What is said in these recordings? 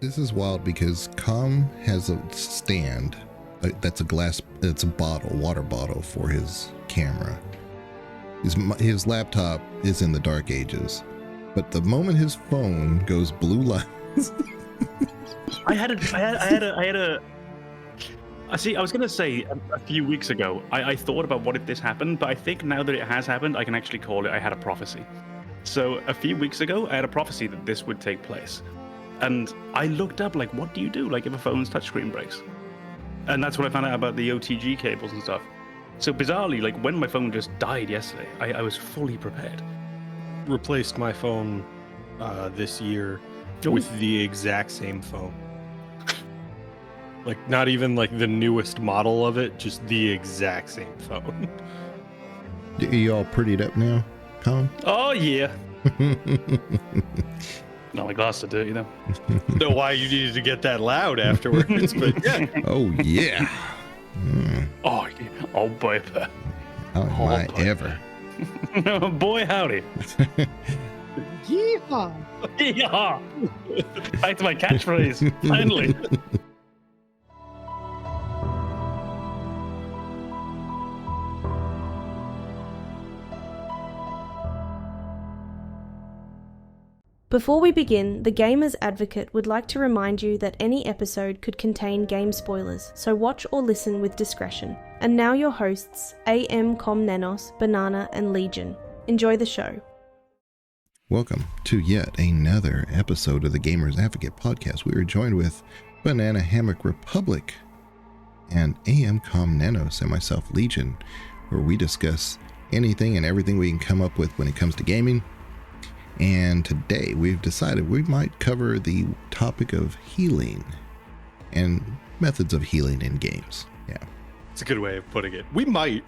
This is wild because Com has a stand that's a bottle, water bottle for his camera. His laptop is in the dark ages, but the moment his phone goes blue lights. I was going to say a few weeks ago, I thought about what if this happened, but I think now that it has happened, I can actually call it I had a prophecy. So a few weeks ago, I had a prophecy that this would take place. And I looked up, like, what do you do, like, if a phone's touchscreen breaks? And that's when I found out about the OTG cables and stuff. So bizarrely, like, when my phone just died yesterday, I was fully prepared. Replaced my phone this year with the exact same phone. Like, not even, like, the newest model of it, just the exact same phone. Are you all prettied up now, Com? Oh, yeah. No, my glasses are dirty, though. Know why you needed to get that loud afterwards, but yeah. Oh, yeah. Oh, yeah. Oh, boy. How am I ever? Boy, howdy. Yeehaw! Yeehaw! Back to my catchphrase, finally. Before we begin, the Gamers Advocate would like to remind you that any episode could contain game spoilers, so watch or listen with discretion. And now your hosts, AM Comnenos, Banana, and Legion. Enjoy the show. Welcome to yet another episode of the Gamers Advocate podcast. We are joined with Banana Hammock Republic and AM Comnenos and myself, Legion, where we discuss anything and everything we can come up with when it comes to gaming. And today we've decided we might cover the topic of healing and methods of healing in games. Yeah. It's a good way of putting it. We might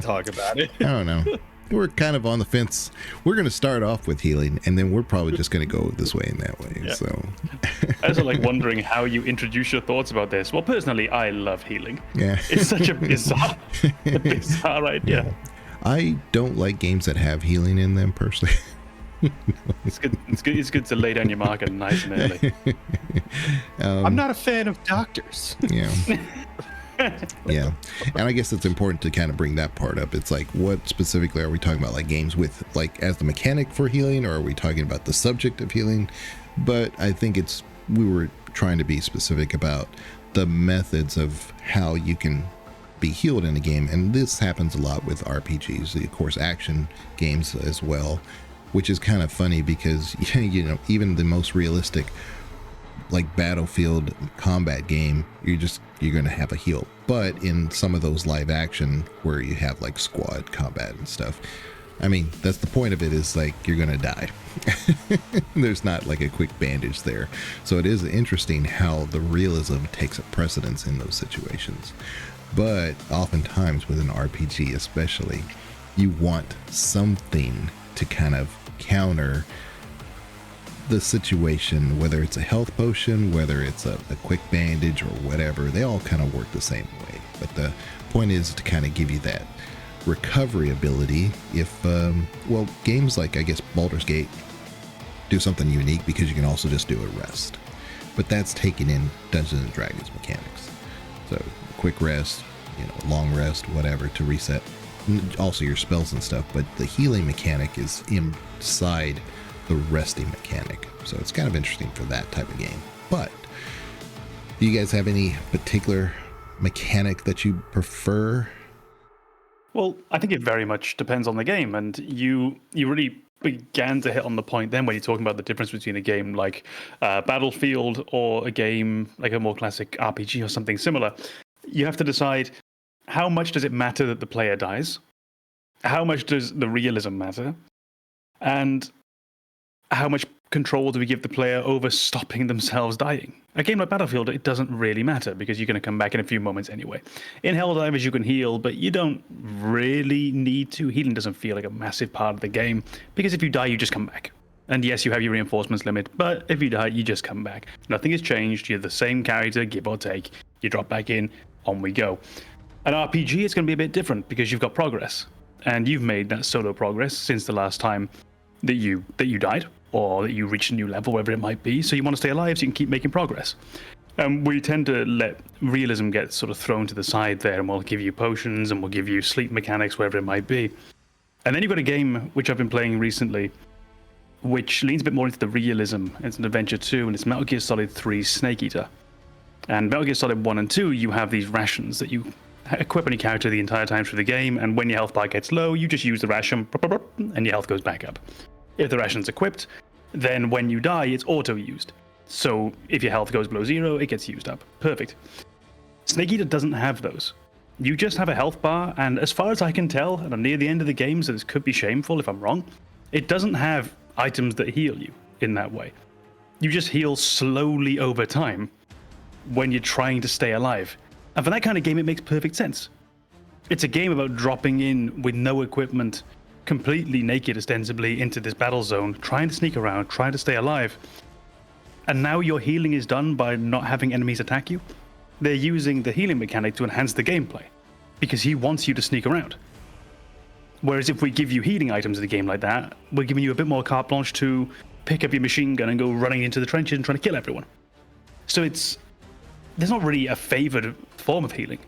talk about it. I don't know. We're kind of on the fence. We're going to start off with healing, and then we're probably just going to go this way and that way. Yeah. So I was like wondering how you introduce your thoughts about this. Well, personally, I love healing. Yeah. It's such a bizarre idea. Yeah. I don't like games that have healing in them personally. It's good to lay down your marker nice and early. I'm not a fan of doctors. Yeah. Yeah. And I guess it's important to kind of bring that part up. It's like, what specifically are we talking about? Like games with, like, as the mechanic for healing, or are we talking about the subject of healing? But I think we were trying to be specific about the methods of how you can be healed in a game. And this happens a lot with RPGs, of course, action games as well. Which is kind of funny because, you know, even the most realistic, like, battlefield combat game, you're going to have a heal. But in some of those live action where you have, like, squad combat and stuff, I mean, that's the point of it, is, like, you're going to die. There's not, like, a quick bandage there. So it is interesting how the realism takes a precedence in those situations. But oftentimes with an RPG especially, you want something to kind of counter the situation, whether it's a health potion, whether it's a quick bandage or whatever. They all kind of work the same way, but the point is to kind of give you that recovery ability if games like, I guess, Baldur's Gate do something unique because you can also just do a rest, but that's taken in Dungeons and Dragons mechanics. So quick rest, long rest, whatever, to reset also your spells and stuff, but the healing mechanic is inside the resting mechanic. So it's kind of interesting for that type of game. But do you guys have any particular mechanic that you prefer? Well, I think it very much depends on the game, and you really began to hit on the point then when you're talking about the difference between a game like Battlefield or a game like a more classic RPG or something similar. You have to decide, how much does it matter that the player dies? How much does the realism matter? And how much control do we give the player over stopping themselves dying? A game like Battlefield, it doesn't really matter because you're going to come back in a few moments anyway. In Helldivers, you can heal, but you don't really need to. Healing doesn't feel like a massive part of the game because if you die, you just come back. And yes, you have your reinforcements limit, but if you die, you just come back. Nothing has changed. You're the same character, give or take. You drop back in, on we go. An RPG is going to be a bit different because you've got progress, and you've made that solo progress since the last time that you died, or that you reach a new level, whatever it might be. So you want to stay alive so you can keep making progress. We tend to let realism get sort of thrown to the side there, and we'll give you potions and we'll give you sleep mechanics, whatever it might be. And then you've got a game which I've been playing recently, which leans a bit more into the realism. It's an adventure too, and it's Metal Gear Solid 3 Snake Eater. And Metal Gear Solid 1 and 2, you have these rations that you equip on your character the entire time through the game, and when your health bar gets low, you just use the ration, and your health goes back up. If the ration's equipped, then when you die, it's auto-used. So if your health goes below 0, it gets used up. Perfect. Snake Eater doesn't have those. You just have a health bar, and as far as I can tell, and I'm near the end of the game, so this could be shameful if I'm wrong, it doesn't have items that heal you in that way. You just heal slowly over time when you're trying to stay alive. And for that kind of game, it makes perfect sense. It's a game about dropping in with no equipment, completely naked ostensibly, into this battle zone, trying to sneak around, trying to stay alive. And now your healing is done by not having enemies attack you. They're using the healing mechanic to enhance the gameplay, because he wants you to sneak around. Whereas if we give you healing items in a game like that, we're giving you a bit more carte blanche to pick up your machine gun and go running into the trenches and trying to kill everyone. So there's not really a favored form of healing.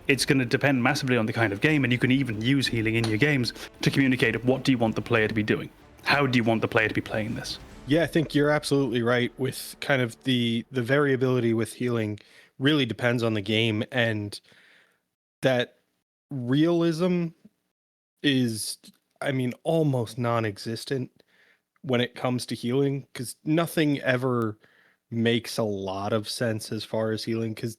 It's going to depend massively on the kind of game, and you can even use healing in your games to communicate what do you want the player to be doing? How do you want the player to be playing this? Yeah, I think you're absolutely right with kind of the variability with healing really depends on the game, and that realism is, I mean, almost non-existent when it comes to healing, because nothing ever makes a lot of sense as far as healing, because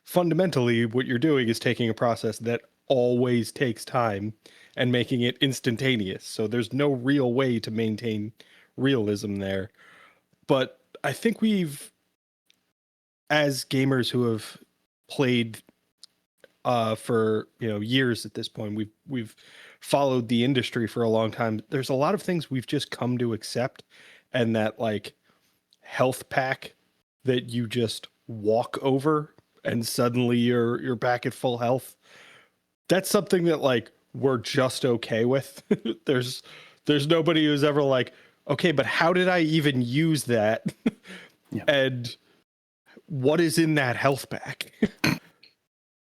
fundamentally what you're doing is taking a process that always takes time and making it instantaneous. So there's no real way to maintain realism there. But I think we've, as gamers who have played for years at this point, we've followed the industry for a long time. There's a lot of things we've just come to accept, and that like health pack that you just walk over and suddenly you're back at full health. That's something that like we're just okay with. There's nobody who's ever like, okay, but how did I even use that? Yeah. And what is in that health pack?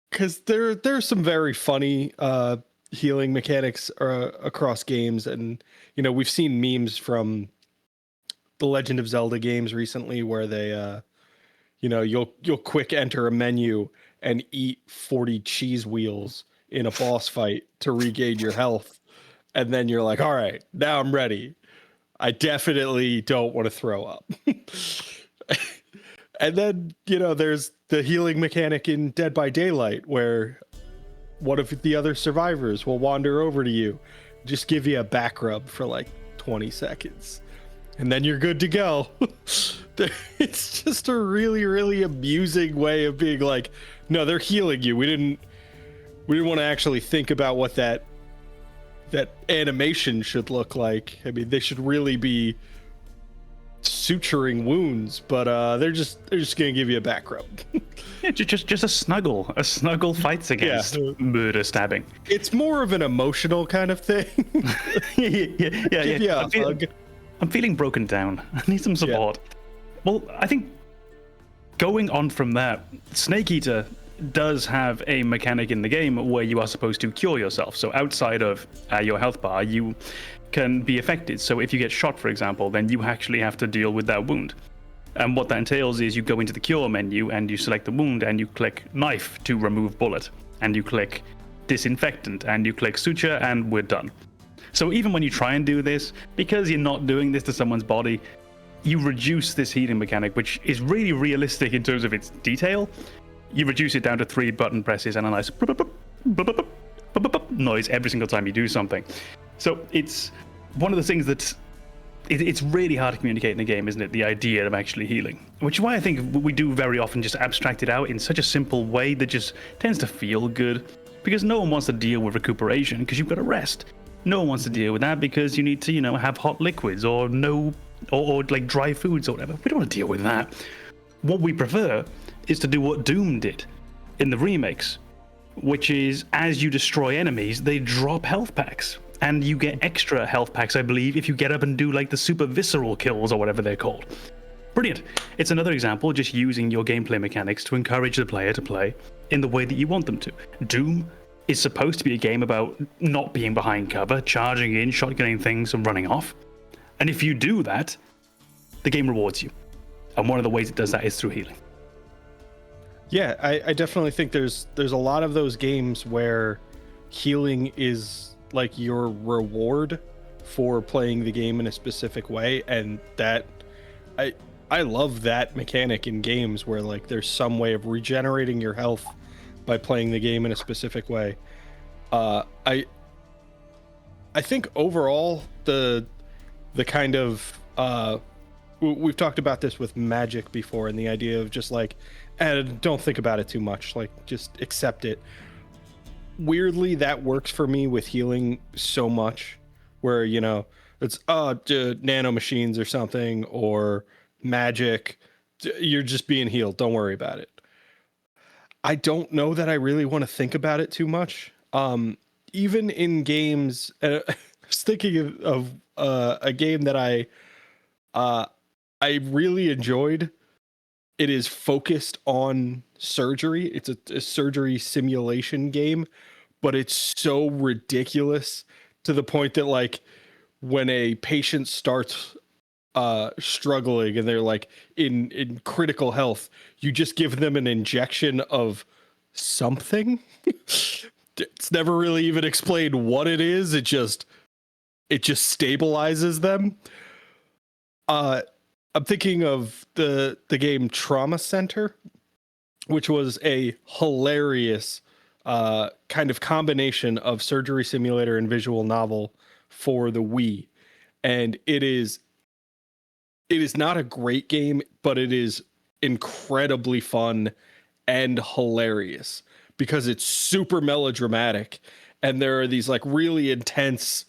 Because there's some very funny healing mechanics across games, and we've seen memes from the Legend of Zelda games recently where they you'll quick enter a menu and eat 40 cheese wheels in a boss fight to regain your health, and then you're like, all right, now I'm ready. I definitely don't want to throw up. And then, there's the healing mechanic in Dead by Daylight where one of the other survivors will wander over to you, just give you a back rub for like 20 seconds, and then you're good to go. It's just a really, really amusing way of being like, no, they're healing you. We didn't want to actually think about what that animation should look like. I mean, they should really be suturing wounds, but they're just gonna give you a back rub. Yeah, just a snuggle. A snuggle fights against murder stabbing. It's more of an emotional kind of thing. Yeah. I'm feeling broken down. I need some support. Yeah. Well, I think going on from that, Snake Eater does have a mechanic in the game where you are supposed to cure yourself. So outside of your health bar, you can be affected. So if you get shot, for example, then you actually have to deal with that wound. And what that entails is you go into the cure menu and you select the wound and you click knife to remove bullet, and you click disinfectant and you click suture, and we're done. So even when you try and do this, because you're not doing this to someone's body, you reduce this healing mechanic, which is really realistic in terms of its detail. You reduce it down to 3 button presses and a nice noise every single time you do something. So it's one of the things that it's really hard to communicate in the game, isn't it? The idea of actually healing, which is why I think we do very often just abstract it out in such a simple way that just tends to feel good, because no one wants to deal with recuperation because you've got to rest. No one wants to deal with that because you need to, have hot liquids or like dry foods or whatever. We don't want to deal with that. What we prefer is to do what Doom did in the remakes, which is as you destroy enemies, they drop health packs. And you get extra health packs, I believe, if you get up and do like the super visceral kills or whatever they're called. Brilliant. It's another example just using your gameplay mechanics to encourage the player to play in the way that you want them to. Doom is supposed to be a game about not being behind cover, charging in, shotgunning things, and running off. And if you do that, the game rewards you. And one of the ways it does that is through healing. Yeah, I definitely think there's a lot of those games where healing is like your reward for playing the game in a specific way, and that I love that mechanic in games where like there's some way of regenerating your health by playing the game in a specific way. I think overall the kind of we've talked about this with Magic before, and the idea of just like, don't think about it too much, like just accept it. Weirdly, that works for me with healing so much, where it's nano machines or something, or magic, you're just being healed, don't worry about it. I don't know that I really want to think about it too much. Even in games, I was thinking of a game that I really enjoyed. It is focused on surgery. It's a surgery simulation game, but it's so ridiculous to the point that like when a patient starts struggling and they're like in critical health, you just give them an injection of something. It's never really even explained what it is. It just stabilizes them. I'm thinking of the game Trauma Center, which was a hilarious kind of combination of surgery simulator and visual novel for the Wii. And it is not a great game, but it is incredibly fun and hilarious because it's super melodramatic. And there are these like really intense,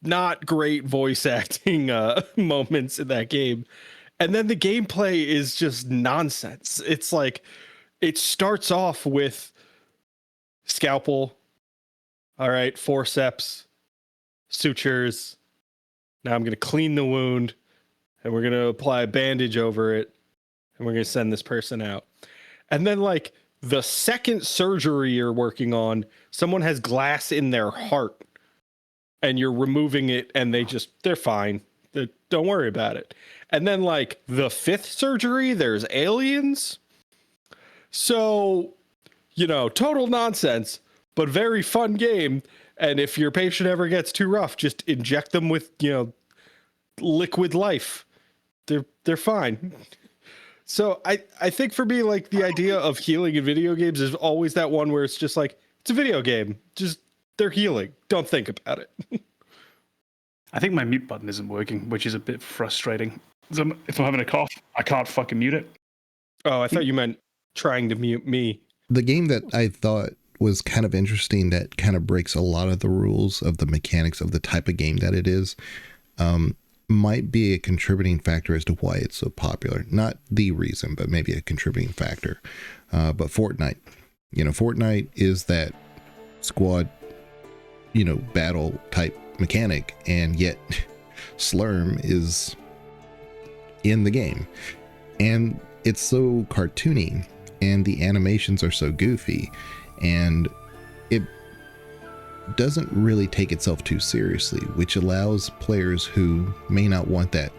not great voice acting moments in that game. And then the gameplay is just nonsense. It's like, it starts off with scalpel. All right, forceps, sutures. Now I'm going to clean the wound and we're going to apply a bandage over it and we're going to send this person out. And then like the second surgery you're working on, someone has glass in their heart and you're removing it and they're fine. Don't worry about it. And then like the fifth surgery, there's aliens. So, total nonsense, but very fun game. And if your patient ever gets too rough, just inject them with, liquid life. They're fine. So I think for me, like the idea of healing in video games is always that one where it's just like, it's a video game. Just they're healing. Don't think about it. I think my mute button isn't working, which is a bit frustrating. So if I'm having a cough, I can't fucking mute it. Oh, I thought you meant trying to mute me. The game that I thought was kind of interesting that kind of breaks a lot of the rules of the mechanics of the type of game that it is, might be a contributing factor as to why it's so popular. Not the reason, but maybe a contributing factor. But Fortnite. Fortnite is that squad, battle type mechanic, and yet Slurm is in the game. And it's so cartoony, and the animations are so goofy, and it doesn't really take itself too seriously, which allows players who may not want that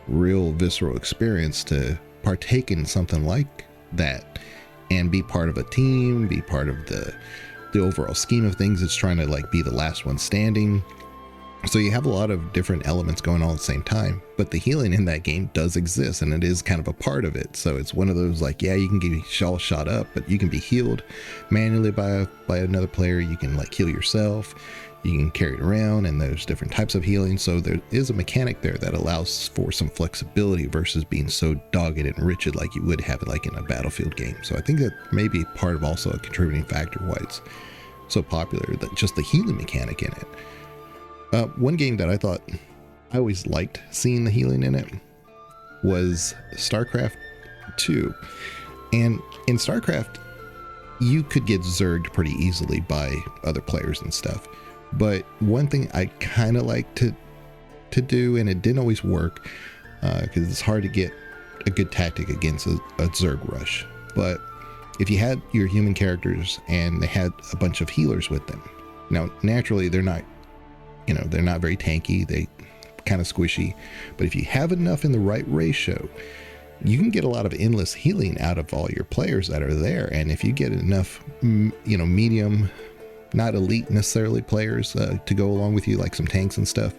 real visceral experience to partake in something like that and be part of a team, be part of the overall scheme of things. It's trying to like be the last one standing. So you have a lot of different elements going on at the same time, but the healing in that game does exist, and it is kind of a part of it. So it's one of those like, yeah, you can get all shot up, but you can be healed manually by another player. You can like heal yourself. You can carry it around, and there's different types of healing. So there is a mechanic there that allows for some flexibility versus being so dogged and rigid like you would have it like in a Battlefield game. So I think that may be part of also a contributing factor why it's so popular, that just the healing mechanic in it. One game that I thought I always liked seeing the healing in it was StarCraft 2. And in StarCraft, you could get zerged pretty easily by other players and stuff. But one thing I kind of like to do, and it didn't always work, because it's hard to get a good tactic against a Zerg rush. But if you had your human characters and they had a bunch of healers with them, now naturally they're not very tanky, they kind of squishy, but if you have enough in the right ratio, you can get a lot of endless healing out of all your players that are there. And if you get enough medium, not elite necessarily players to go along with you, like some tanks and stuff,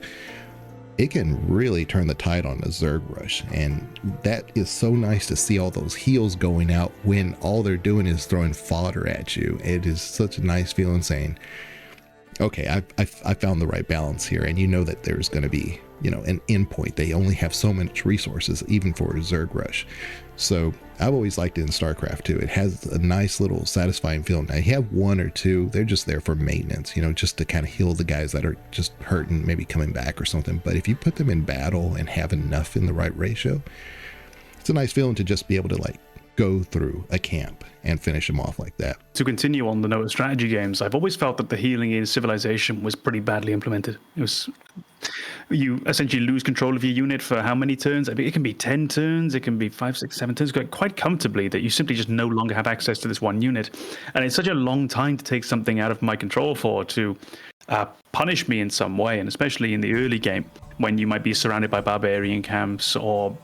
it can really turn the tide on a Zerg rush. And that is so nice to see all those heals going out when all they're doing is throwing fodder at you. It is such a nice feeling saying, okay, I found the right balance here. And you know that there's going to be, an endpoint. They only have so much resources, even for a Zerg rush. So I've always liked it in StarCraft too. It has a nice little satisfying feeling. Now you have one or two, they're just there for maintenance, just to kind of heal the guys that are just hurting, maybe coming back or something. But if you put them in battle and have enough in the right ratio, it's a nice feeling to just be able to go through a camp and finish them off like that. To continue on the note of strategy games, I've always felt that the healing in Civilization was pretty badly implemented. You essentially lose control of your unit for how many turns? I mean, it can be 10 turns, it can be 5, 6, 7 turns, quite comfortably, that you simply just no longer have access to this one unit. And it's such a long time to take something out of my control to punish me in some way, and especially in the early game when you might be surrounded by barbarian camps, or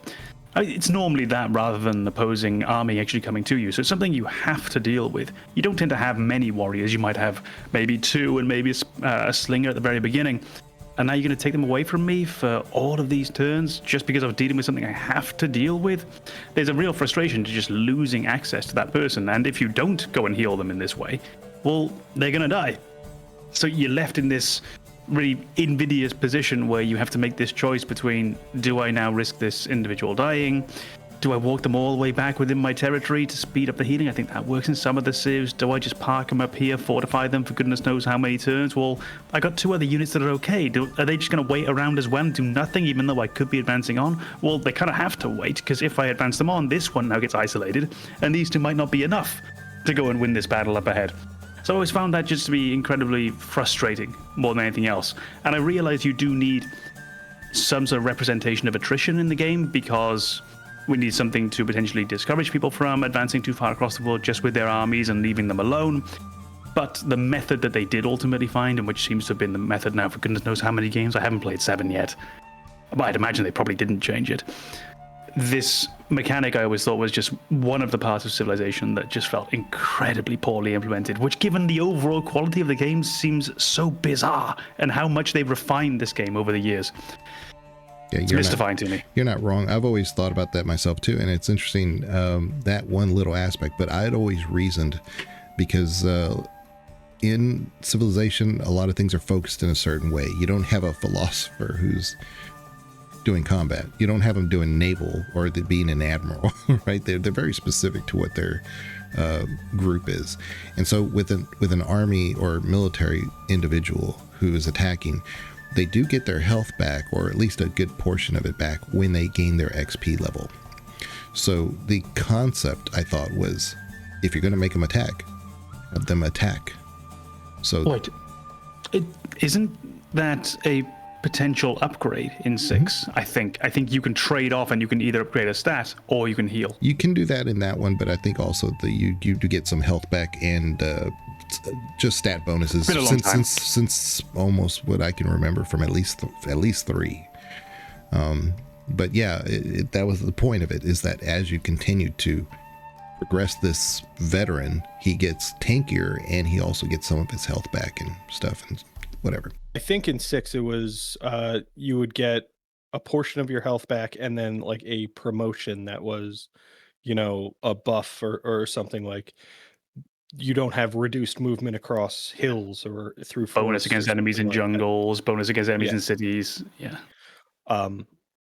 it's normally that rather than an opposing army actually coming to you. So it's something you have to deal with. You don't tend to have many warriors. You might have maybe 2 and maybe a slinger at the very beginning. And now you're going to take them away from me for all of these turns just because I was dealing with something I have to deal with? There's a real frustration to just losing access to that person. And if you don't go and heal them in this way, well, they're going to die. So you're left in this really invidious position where you have to make this choice between, do I now risk this individual dying? Do I walk them all the way back within my territory to speed up the healing? I think that works in some of the civs. Do I just park them up here, fortify them for goodness knows how many turns? Well, I got 2 other units that are okay. Are they just going to wait around as well and do nothing, even though I could be advancing on? Well, they kind of have to wait, because if I advance them on, this one now gets isolated, and these 2 might not be enough to go and win this battle up ahead. So I always found that just to be incredibly frustrating more than anything else. And I realized you do need some sort of representation of attrition in the game, because we need something to potentially discourage people from advancing too far across the board just with their armies and leaving them alone. But the method that they did ultimately find, and which seems to have been the method now for goodness knows how many games, I haven't played 7 yet, but I'd imagine they probably didn't change it. This mechanic I always thought was just one of the parts of Civilization that just felt incredibly poorly implemented, which given the overall quality of the game seems so bizarre, and how much they've refined this game over the years. Yeah, it's mystifying to me. You're not wrong. I've always thought about that myself too, and it's interesting, that one little aspect. But I'd always reasoned, because in Civilization, a lot of things are focused in a certain way. You don't have a philosopher who's doing combat. You don't have them doing naval or being an admiral, right? They're very specific to what their group is. And so with an army or military individual who is attacking, they do get their health back, or at least a good portion of it back, when they gain their XP level. So the concept, I thought, was, if you're going to make them attack, have them attack. So wait, isn't that a potential upgrade in 6? Mm-hmm. I think you can trade off, and you can either upgrade a stat or you can heal. You can do that in that one, but I think also you do get some health back and just stat bonuses. It's been a long time. Since almost what I can remember from at least 3. But yeah, that was the point of it, is that as you continue to progress this veteran, he gets tankier, and he also gets some of his health back and stuff and whatever. I think in 6 it was you would get a portion of your health back, and then like a promotion that was, a buff or something, like you don't have reduced movement across hills or through bonus against enemies in jungles, bonus against enemies in cities. Yeah.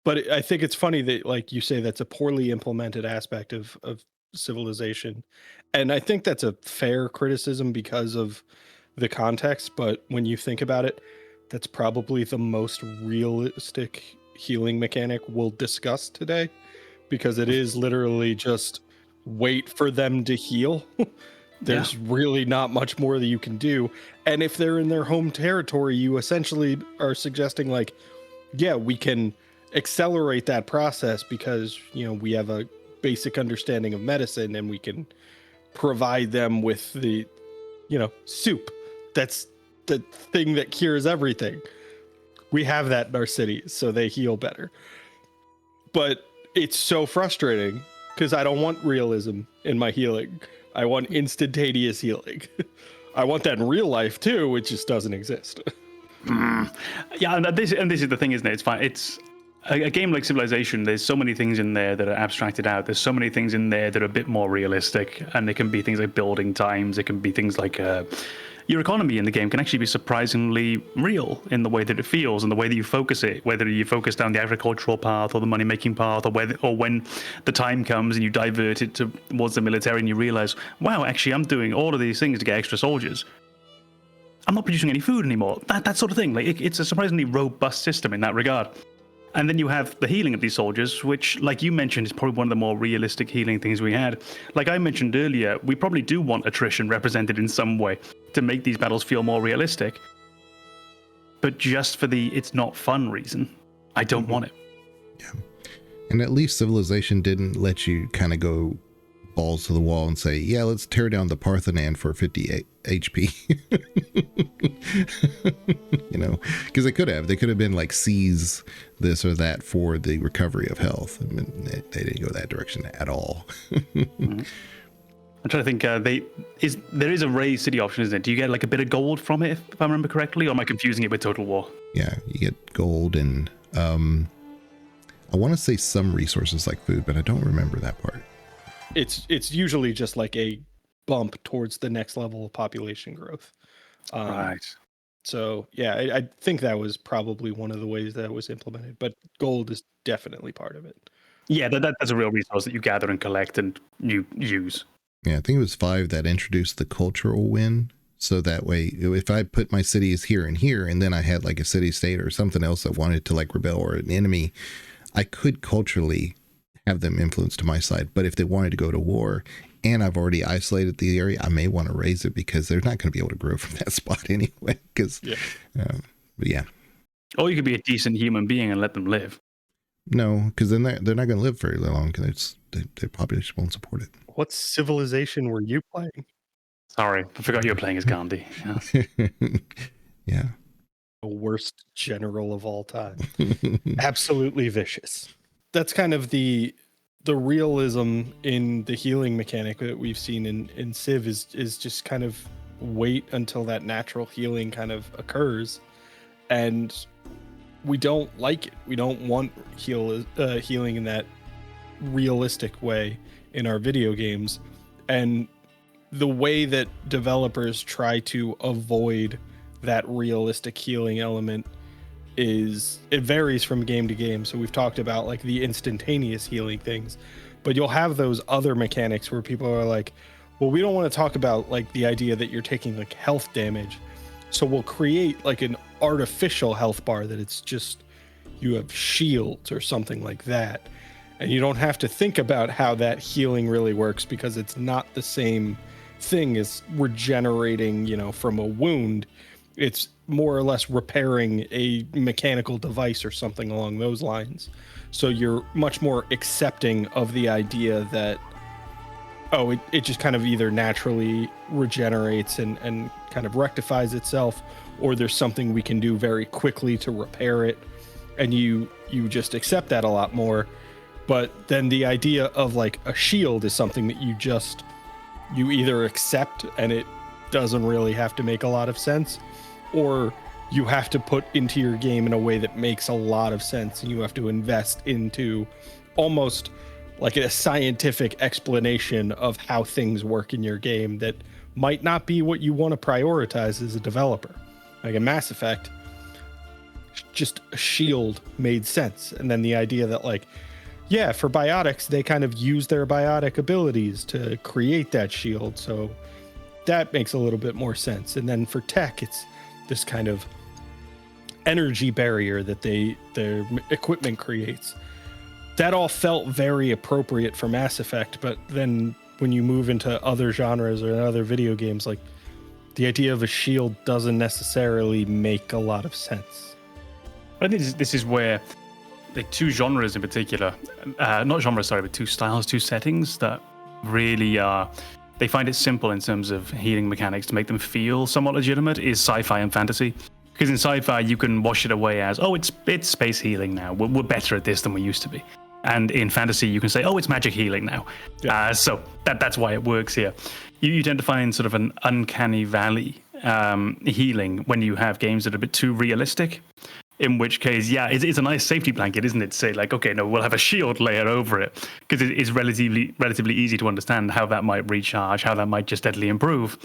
But I think it's funny that, like you say, that's a poorly implemented aspect of Civilization, and I think that's a fair criticism because of the context. But when you think about it, that's probably the most realistic healing mechanic we'll discuss today, because it is literally just wait for them to heal. There's really not much more that you can do. And if they're in their home territory, you essentially are suggesting like, yeah, we can accelerate that process because, you know, we have a basic understanding of medicine and we can provide them with the, you know, soup. That's the thing that cures everything. We have that in our cities, so they heal better. But it's so frustrating because I don't want realism in my healing. I want instantaneous healing. I want that in real life too, it just doesn't exist. Yeah, and this is the thing, isn't it? It's fine. It's a game like Civilization. There's so many things in there that are abstracted out. There's so many things in there that are a bit more realistic, and it can be things like building times. It can be things like your economy in the game can actually be surprisingly real in the way that it feels and the way that you focus it. Whether you focus down the agricultural path or the money-making path, or when the time comes and you divert it towards the military and you realize, wow, actually, I'm doing all of these things to get extra soldiers. I'm not producing any food anymore. That sort of thing. Like it's a surprisingly robust system in that regard. And then you have the healing of these soldiers, which, like you mentioned, is probably one of the more realistic healing things we had. Like I mentioned earlier, we probably do want attrition represented in some way to make these battles feel more realistic. But just for the it's not fun reason, I don't want it. Yeah. And at least Civilization didn't let you kind of go balls to the wall and say, yeah, let's tear down the Parthenon for 50 HP. You know, because they could have been like seize this or that for the recovery of health. I mean, they didn't go that direction at all. I'm trying to think. There is a raised city option, isn't it? Do you get like a bit of gold from it, if I remember correctly, or am I confusing it with Total War? Yeah, you get gold and I want to say some resources like food, but I don't remember that part. It's usually just like a bump towards the next level of population growth. Right. So yeah, I think that was probably one of the ways that it was implemented, but gold is definitely part of it. Yeah, that's a real resource that you gather and collect and you use. Yeah, I think it was 5 that introduced the cultural win. So that way, if I put my cities here and here, and then I had like a city state or something else that wanted to like rebel or an enemy, I could culturally have them influenced to my side. But if they wanted to go to war and I've already isolated the area, I may want to raise it because they're not going to be able to grow from that spot anyway. Because, but yeah. Or you could be a decent human being and let them live. No, because then they're not going to live very long because their population won't support it. What civilization were you playing? Sorry, I forgot you were playing as Gandhi. Yeah. Yeah. The worst general of all time. Absolutely vicious. That's kind of the realism in the healing mechanic that we've seen in Civ is just kind of wait until that natural healing kind of occurs, and we don't like it. We don't want healing in that realistic way in our video games, and the way that developers try to avoid that realistic healing element it varies from game to game. So we've talked about like the instantaneous healing things, but you'll have those other mechanics where people are like, well, we don't want to talk about like the idea that you're taking like health damage, so we'll create like an artificial health bar that it's just you have shields or something like that, and you don't have to think about how that healing really works because it's not the same thing as regenerating, you know, from a wound. It's more or less repairing a mechanical device or something along those lines. So you're much more accepting of the idea that, it just kind of either naturally regenerates and kind of rectifies itself, or there's something we can do very quickly to repair it. And you just accept that a lot more. But then the idea of like a shield is something that you either accept and it doesn't really have to make a lot of sense, or you have to put into your game in a way that makes a lot of sense, and you have to invest into almost like a scientific explanation of how things work in your game that might not be what you want to prioritize as a developer. Like in Mass Effect, just a shield made sense. And then the idea that like, yeah, for biotics, they kind of use their biotic abilities to create that shield. So that makes a little bit more sense. And then for tech, it's this kind of energy barrier that their equipment creates. That all felt very appropriate for Mass Effect, but then when you move into other genres or other video games, like the idea of a shield doesn't necessarily make a lot of sense. I think this is where the two genres in particular, not genres, sorry, but two styles, two settings that really they find it simple in terms of healing mechanics to make them feel somewhat legitimate is sci-fi and fantasy. Because in sci-fi, you can wash it away as, oh, it's space healing now. We're better at this than we used to be. And in fantasy, you can say, oh, it's magic healing now. Yeah. So that's why it works here. You tend to find sort of an uncanny valley healing when you have games that are a bit too realistic. In which case, yeah, it's a nice safety blanket, isn't it? To say like, okay, no, we'll have a shield layer over it, because it is relatively easy to understand how that might recharge, how that might just steadily improve.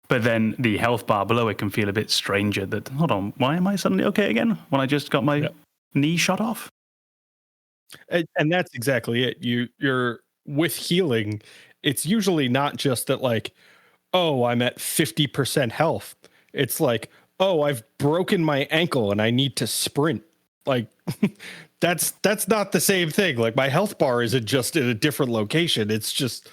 But then the health bar below it can feel a bit stranger. That, hold on, why am I suddenly okay again when I just got my knee shot off? And that's exactly it. You're with healing. It's usually not just that like, oh, I'm at 50% health. It's like, oh, I've broken my ankle and I need to sprint. Like that's not the same thing. Like my health bar isn't just in a different location. It's just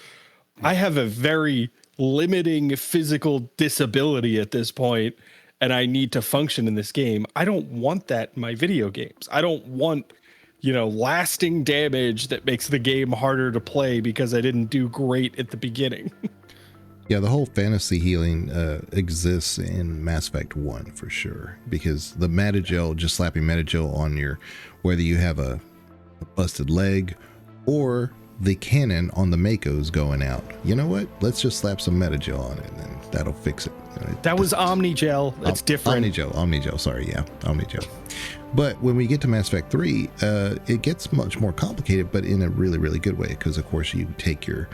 I have a very limiting physical disability at this point and I need to function in this game. I don't want that in my video games. I don't want, lasting damage that makes the game harder to play because I didn't do great at the beginning. Yeah, the whole fantasy healing exists in Mass Effect 1 for sure, because the Metagel, just slapping Metagel on whether you have a busted leg or the cannon on the Mako's going out. You know what? Let's just slap some Metagel on it and that'll fix it. That was Omnigel. That's different. Omnigel. Sorry, yeah, Omnigel. But when we get to Mass Effect 3, it gets much more complicated, but in a really, really good way, because of course you take your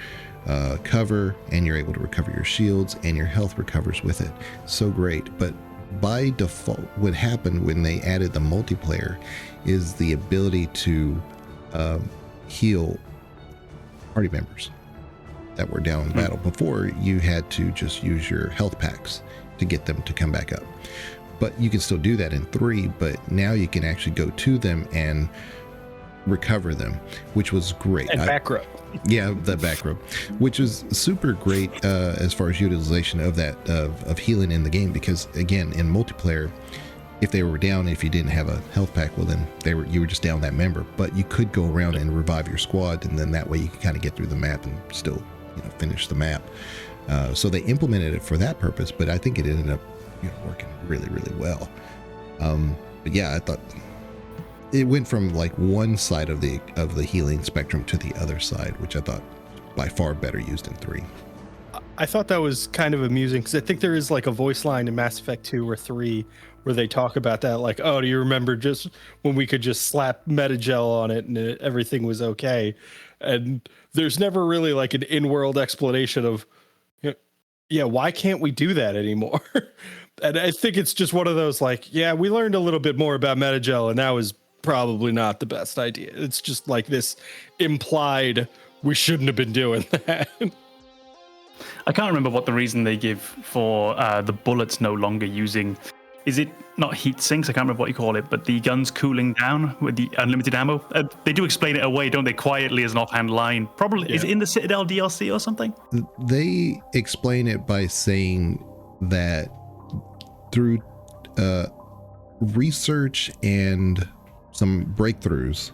cover and you're able to recover your shields and your health recovers with it. So great. But by default, what happened when they added the multiplayer is the ability to heal party members that were down in battle. Before, you had to just use your health packs to get them to come back up. But you can still do that in 3, but now you can actually go to them and recover them, which was great. And back rub. Yeah, the back rub, which was super great as far as utilization of that of healing in the game, because again, in multiplayer, if they were down, if you didn't have a health pack, well then you were just down that member. But you could go around and revive your squad, and then that way you can kind of get through the map and still finish the map. So they implemented it for that purpose, but I think it ended up working really, really well. But yeah, I thought it went from like one side of the healing spectrum to the other side, which I thought by far better used in 3. I thought that was kind of amusing, because I think there is like a voice line in Mass Effect 2 or 3 where they talk about that, like, oh, do you remember just when we could just slap Metagel on it and everything was okay? And there's never really like an in-world explanation of, yeah, why can't we do that anymore? And I think it's just one of those like, yeah, we learned a little bit more about Metagel and that was probably not the best idea. It's just like this implied we shouldn't have been doing that. I can't remember what the reason they give for the bullets no longer using. Is it not heat sinks? I can't remember what you call it, but the guns cooling down with the unlimited ammo. They do explain it away, don't they? Quietly as an offhand line. Probably is it in the Citadel DLC or something? They explain it by saying that through research and some breakthroughs,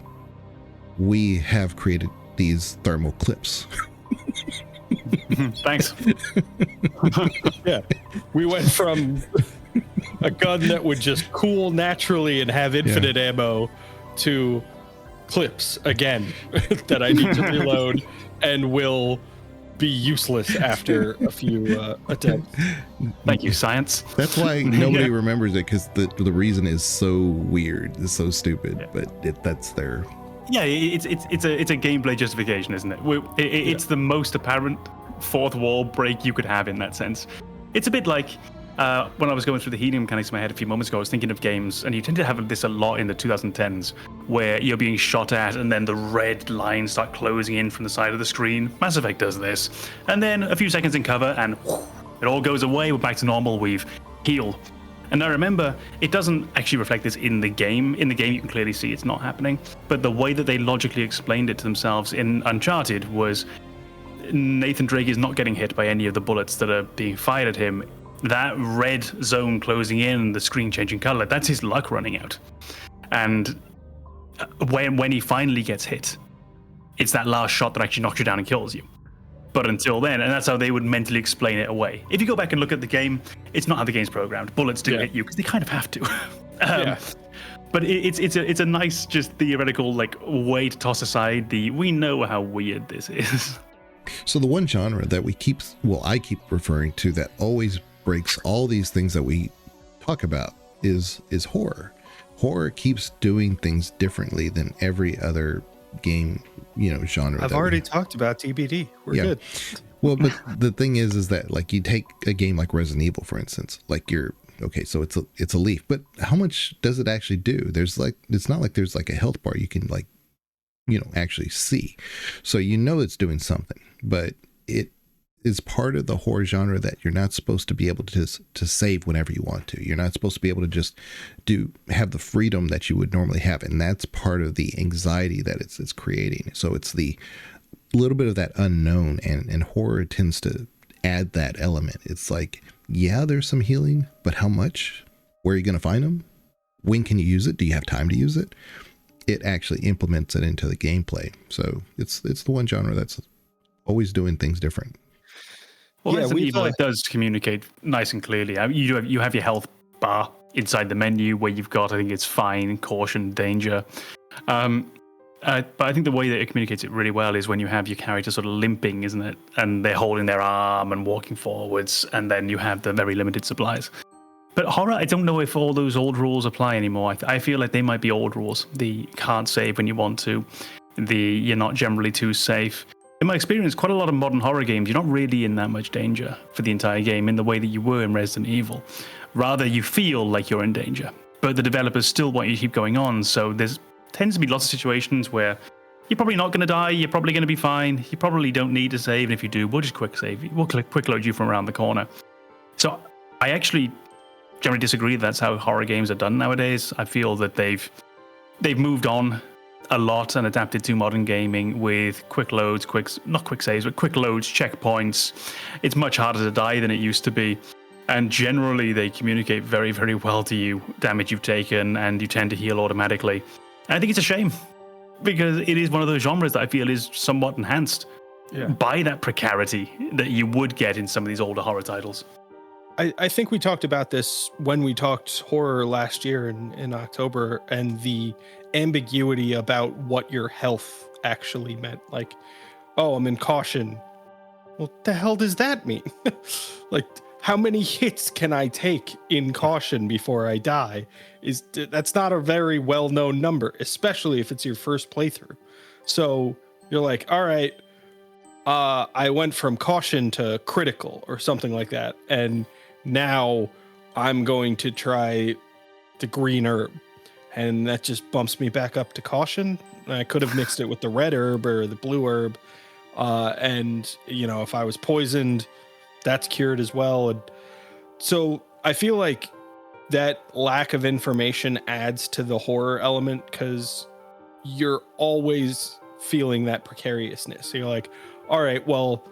we have created these thermal clips. Thanks. Yeah, we went from a gun that would just cool naturally and have infinite ammo to clips again that I need to reload and will be useless after a few attempts. Thank you, science. That's why nobody remembers it, because the reason is so weird, it's so stupid, but that's their. Yeah, it's a gameplay justification, isn't it? It's the most apparent fourth wall break you could have in that sense. It's a bit like when I was going through the healing mechanics in my head a few moments ago, I was thinking of games, and you tend to have this a lot in the 2010s, where you're being shot at and then the red lines start closing in from the side of the screen. Mass Effect does this. And then a few seconds in cover and it all goes away, we're back to normal, we've healed. And I remember, it doesn't actually reflect this in the game. In the game, you can clearly see it's not happening. But the way that they logically explained it to themselves in Uncharted was Nathan Drake is not getting hit by any of the bullets that are being fired at him, that red zone closing in, the screen changing color, that's his luck running out. And when he finally gets hit, it's that last shot that actually knocks you down and kills you. But until then, and that's how they would mentally explain it away. If you go back and look at the game, it's not how the game's programmed. Bullets do hit you because they kind of have to. But it's a nice, just theoretical way to toss aside we know how weird this is. So the one genre that I keep referring to that always breaks all these things that we talk about is horror. Horror keeps doing things differently than every other game, genre. I've already talked about TBD. We're good. Well, but the thing is that you take a game like Resident Evil, for instance, so it's a leaf, but how much does it actually do? There's it's not like there's a health bar you can actually see. So it's doing something, but it is part of the horror genre that you're not supposed to be able to save whenever you want to. You're not supposed to be able to just have the freedom that you would normally have. And that's part of the anxiety that it's creating. So it's the little bit of that unknown, and horror tends to add that element. It's there's some healing, but how much? Where are you going to find them? When can you use it? Do you have time to use it? It actually implements it into the gameplay. So it's the one genre that's always doing things different. Well, Resident Evil, it does communicate nice and clearly. You have your health bar inside the menu where you've got, I think it's fine, caution, danger. But I think the way that it communicates it really well is when you have your character sort of limping, isn't it? And they're holding their arm and walking forwards, and then you have the very limited supplies. But horror, I don't know if all those old rules apply anymore. I feel like they might be old rules. The can't save when you want to. You're not generally too safe. In my experience, quite a lot of modern horror games, you're not really in that much danger for the entire game in the way that you were in Resident Evil. Rather, you feel like you're in danger, but the developers still want you to keep going on. So there tends to be lots of situations where you're probably not going to die, you're probably going to be fine, you probably don't need to save, and if you do, we'll just quick save you. We'll quick load you from around the corner. So I actually generally disagree that's how horror games are done nowadays. I feel that they've moved on a lot and adapted to modern gaming with quick loads, not quick saves, but quick loads, checkpoints. It's much harder to die than it used to be. And generally they communicate very, very well to you, damage you've taken, and you tend to heal automatically. And I think it's a shame because it is one of those genres that I feel is somewhat enhanced by that precarity that you would get in some of these older horror titles. I think we talked about this when we talked horror last year in October, and the ambiguity about what your health actually meant. I'm in caution. Well, the hell does that mean? How many hits can I take in caution before I die? That's not a very well-known number, especially if it's your first playthrough. So you're all right, I went from caution to critical or something like that, and now I'm going to try the green herb, and that just bumps me back up to caution. I could have mixed it with the red herb or the blue herb, and if I was poisoned, that's cured as well. And so I feel like that lack of information adds to the horror element because you're always feeling that precariousness. So you're all right, well,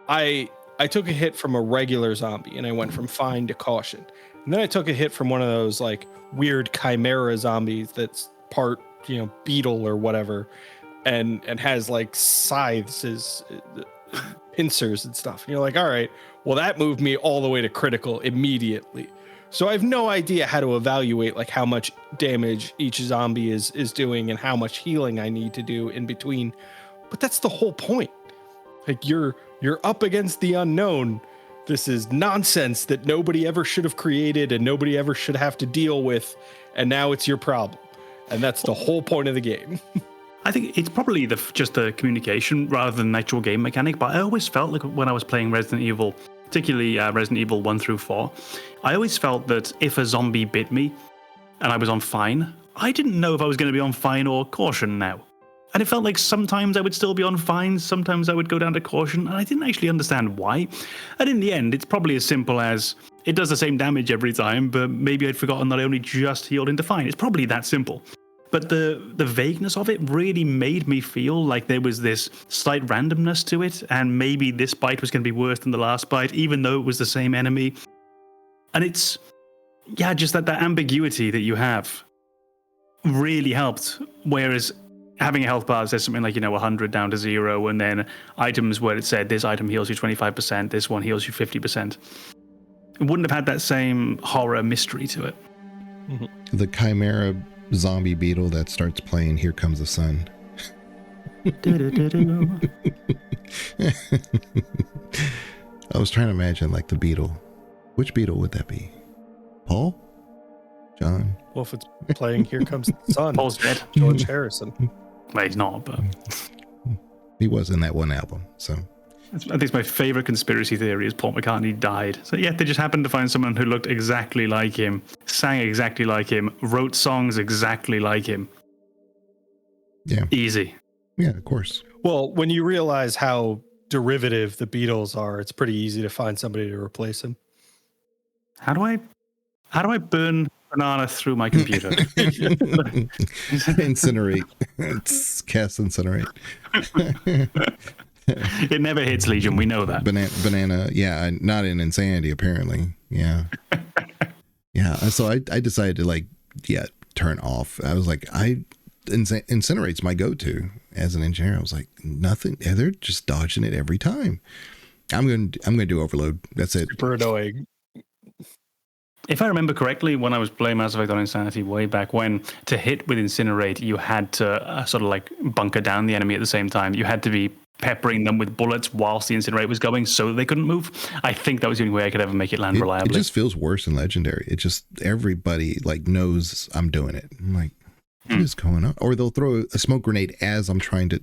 I took a hit from a regular zombie and I went from fine to caution. And then I took a hit from one of those weird chimera zombies that's part, beetle or whatever, and has scythes as pincers and stuff. And you're all right, well, that moved me all the way to critical immediately. So I have no idea how to evaluate how much damage each zombie is doing and how much healing I need to do in between. But that's the whole point. You're up against the unknown. This is nonsense that nobody ever should have created and nobody ever should have to deal with. And now it's your problem. And that's the whole point of the game. I think it's probably just the communication rather than the actual game mechanic. But I always felt like when I was playing Resident Evil, particularly Resident Evil 1 through 4, I always felt that if a zombie bit me and I was on fine, I didn't know if I was going to be on fine or caution now. And it felt like sometimes I would still be on fine, sometimes I would go down to caution, and I didn't actually understand why. And in the end, it's probably as simple as it does the same damage every time, but maybe I'd forgotten that I only just healed into fine. It's probably that simple. but the vagueness of it really made me feel like there was this slight randomness to it, and maybe this bite was going to be worse than the last bite, even though it was the same enemy. And it's, yeah, just that ambiguity that you have really helped. Whereas having a health bar that says something like, 100 down to 0, and then items where it said this item heals you 25%, this one heals you 50%. It wouldn't have had that same horror mystery to it. The Chimera zombie beetle that starts playing Here Comes the Sun. I was trying to imagine like the beetle. Which beetle would that be? Paul? John? Well, if it's playing Here Comes the Sun, Paul's dead. George Harrison. Well, he's not, but He was in that one album, so. I think it's my favorite conspiracy theory is Paul McCartney died. So yeah, they just happened to find someone who looked exactly like him, sang exactly like him, wrote songs exactly like him. Yeah. Easy. Yeah, of course. Well, when you realize how derivative the Beatles are, it's pretty easy to find somebody to replace him. How do I burn banana through my computer? Incinerate. It's cast incinerate. It never hits, Legion. We know that. Banana. Yeah, not in Insanity, apparently. Yeah. Yeah. So I decided to turn off. I was like, Incinerate's my go-to as an engineer. I was like, nothing. They're just dodging it every time. I'm going to do Overload. That's it. Super annoying. If I remember correctly, when I was playing Mass Effect on Insanity way back when, to hit with Incinerate, you had to sort of like bunker down the enemy at the same time. You had to be peppering them with bullets whilst the Incinerate was going so that they couldn't move. I think that was the only way I could ever make it land reliably. It just feels worse in Legendary. It just, everybody knows I'm doing it. I'm like, what is going on? Or they'll throw a smoke grenade as I'm trying to,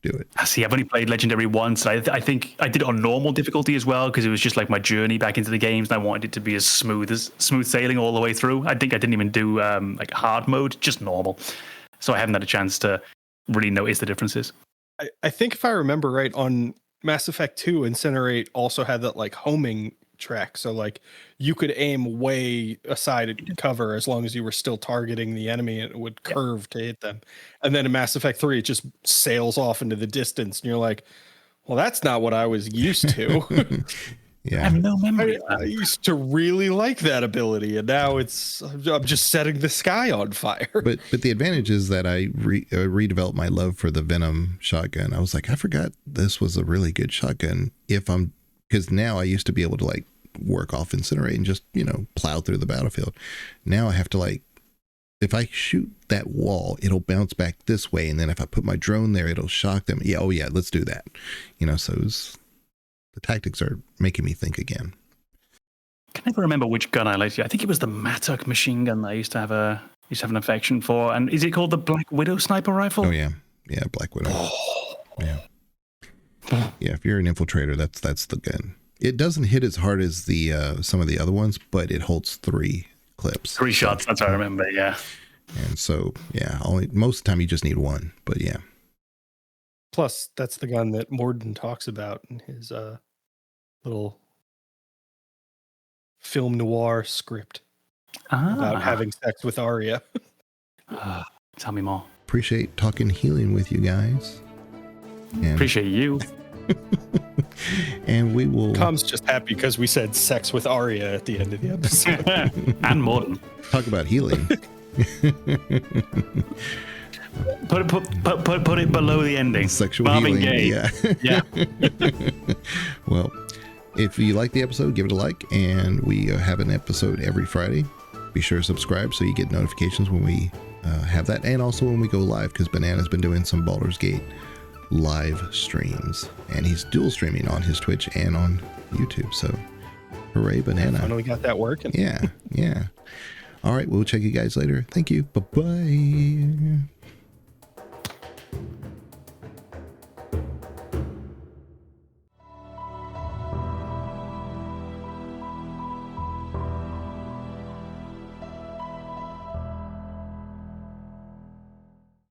do it. See, I've only played Legendary once. I think I did it on normal difficulty as well, because it was just like my journey back into the games, and I wanted it to be as smooth sailing all the way through. I think I didn't even do hard mode, just normal. So I haven't had a chance to really notice the differences. I think if I remember right, on Mass Effect 2, Incinerate also had that homing track. So you could aim way aside cover as long as you were still targeting the enemy, and it would curve to hit them. And then in Mass Effect 3, it just sails off into the distance, and you're like, well, that's not what I was used to. Yeah. I have no memory of that. I used to really like that ability, and now I'm just setting the sky on fire. But the advantage is that I redeveloped my love for the Venom shotgun. I was like, I forgot this was a really good shotgun. Because now I used to be able to work off Incinerate and just, plow through the battlefield. Now I have to if I shoot that wall, it'll bounce back this way. And then if I put my drone there, it'll shock them. Yeah. Oh yeah. Let's do that. So the tactics are making me think again. I can never remember which gun I liked. I think it was the Mattock machine gun that I used to have an affection for. And is it called the Black Widow sniper rifle? Oh yeah. Yeah. Black Widow. Yeah. Yeah, if you're an infiltrator, that's the gun. It doesn't hit as hard as the some of the other ones, but it holds 3 clips. 3 shots, that's what I remember, yeah. And so, yeah, most of the time you just need 1, but yeah. Plus, that's the gun that Morden talks about in his little film noir script about having sex with Arya. Tell me more. Appreciate talking healing with you guys. And appreciate you. And we will. Tom's just happy because we said sex with Arya at the end of the episode. And Morton. Talk about healing. Put it below the ending. Sexual Marvin healing. Gaye. Yeah. Well, if you like the episode, give it a like. And we have an episode every Friday. Be sure to subscribe so you get notifications when we have that. And also when we go live, because Banana's been doing some Baldur's Gate live streams, and he's dual streaming on his Twitch and on YouTube. So hooray, Banana. Finally got that working. Yeah. All right, we'll check you guys later. Thank you. Bye-bye.